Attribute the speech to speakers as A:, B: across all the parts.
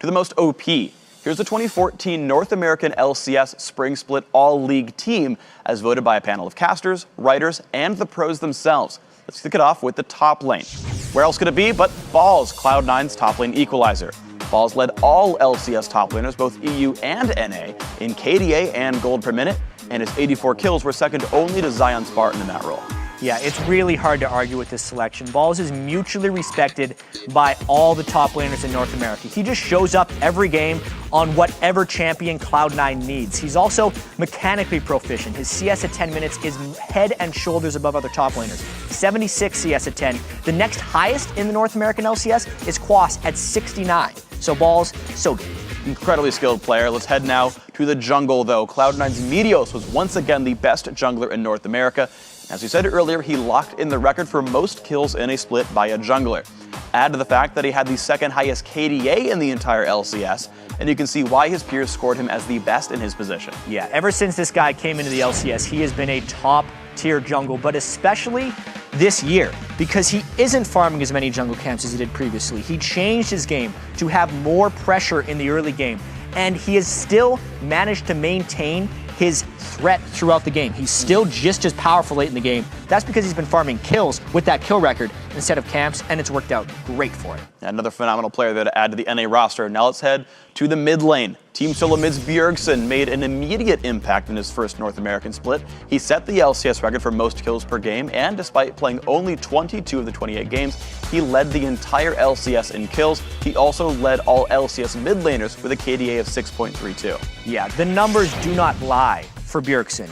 A: to the most OP. Here's the 2014 North American LCS Spring Split All-League team as voted by a panel of casters, writers, and the pros themselves. Let's kick it off with the top lane. Where else could it be but Balls, Cloud9's top lane equalizer. Balls led all LCS top laners, both EU and NA, in KDA and gold per minute, and his 84 kills were second only to Zion Spartan in that role.
B: Yeah, it's really hard to argue with this selection. Balls is mutually respected by all the top laners in North America. He just shows up every game on whatever champion Cloud9 needs. He's also mechanically proficient. His CS at 10 minutes is head and shoulders above other top laners. 76 CS at 10. The next highest in the North American LCS is Quas at 69. So Balls, so good.
A: Incredibly skilled player. Let's head now to the jungle, though. Cloud9's Meteos was once again the best jungler in North America. As we said earlier, he locked in the record for most kills in a split by a jungler. Add to the fact that he had the second highest KDA in the entire LCS, and you can see why his peers scored him as the best in his position.
B: Yeah, ever since this guy came into the LCS, he has been a top-tier jungle, but especially this year, because he isn't farming as many jungle camps as he did previously. He changed his game to have more pressure in the early game, and he has still managed to maintain his threat throughout the game. He's still just as powerful late in the game. That's because he's been farming kills with that kill record instead of camps, and it's worked out great for him.
A: Another phenomenal player there to add to the NA roster. Now let's head to the mid lane. Team Solo Mid's Bjergsen made an immediate impact in his first North American split. He set the LCS record for most kills per game, and despite playing only 22 of the 28 games, he led the entire LCS in kills. He also led all LCS mid laners with a KDA of 6.32.
B: Yeah, the numbers do not lie for Bjergsen.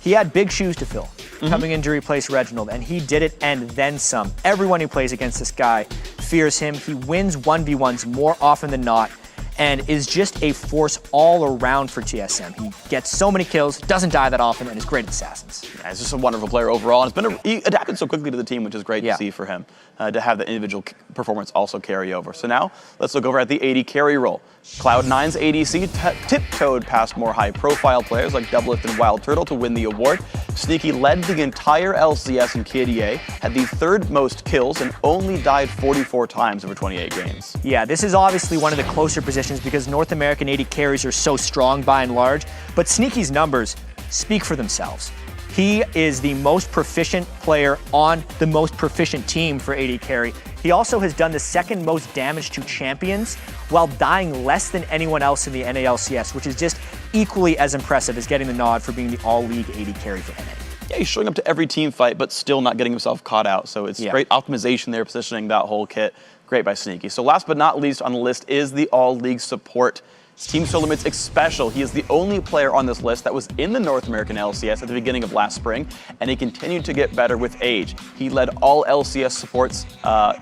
B: He had big shoes to fill coming in to replace Reginald, and he did it and then some. Everyone who plays against this guy fears him. He wins 1v1s more often than not and is just a force all around for TSM. He gets so many kills, doesn't die that often, and is great at assassins.
A: Yeah, he's just a wonderful player overall, and he adapted so quickly to the team, which is great to see for him, to have the individual performance also carry over. So now, let's look over at the AD carry role. Cloud9's ADC tiptoed past more high-profile players like Doublelift and Wild Turtle to win the award. Sneaky led the entire LCS in KDA, had the third most kills, and only died 44 times over 28 games.
B: Yeah, this is obviously one of the closer positions because North American AD carries are so strong by and large, but Sneaky's numbers speak for themselves. He is the most proficient player on the most proficient team for AD carry. He also has done the second most damage to champions while dying less than anyone else in the NA LCS, which is just equally as impressive as getting the nod for being the all-league AD carry for NA.
A: Yeah, he's showing up to every team fight, but still not getting himself caught out. So it's great optimization there, positioning that whole kit. Great by Sneaky. So last but not least on the list is the all-league support. It's Team Solo Mid's Xpecial. He is the only player on this list that was in the North American LCS at the beginning of last spring, and he continued to get better with age. He led all LCS supports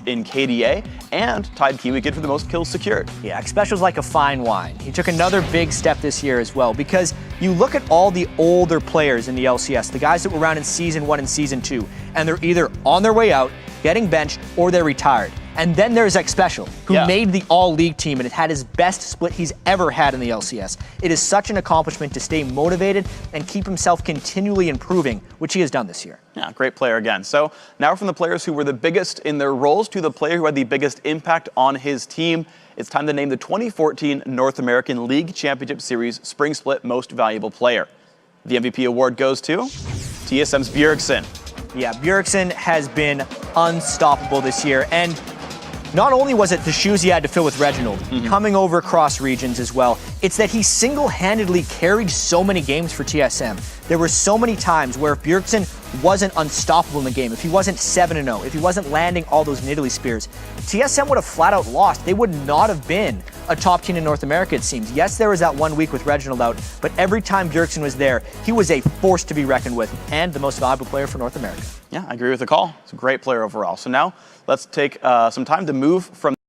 A: in KDA and tied Kiwi Kid for the most kills secured.
B: Yeah, Xpecial's like a fine wine. He took another big step this year as well, because you look at all the older players in the LCS, the guys that were around in Season 1 and Season 2, and they're either on their way out, getting benched, or they're retired. And then there's Xpecial, who made the all-league team and it had his best split he's ever had in the LCS. It is such an accomplishment to stay motivated and keep himself continually improving, which he has done this year.
A: Yeah, great player again. So now from the players who were the biggest in their roles to the player who had the biggest impact on his team, it's time to name the 2014 North American League Championship Series Spring Split Most Valuable Player. The MVP award goes to TSM's Bjergsen.
B: Yeah, Bjergsen has been unstoppable this year, and not only was it the shoes he had to fill with Reginald, coming over across regions as well, it's that he single-handedly carried so many games for TSM. There were so many times where if Bjergsen wasn't unstoppable in the game, if he wasn't 7-0, if he wasn't landing all those Nidalee spears, TSM would have flat out lost. They would not have been a top team in North America, it seems. Yes, there was that 1 week with Reginald out, but every time Bjergsen was there, he was a force to be reckoned with and the most valuable player for North America.
A: Yeah, I agree with the call. It's a great player overall. So now let's take some time to move from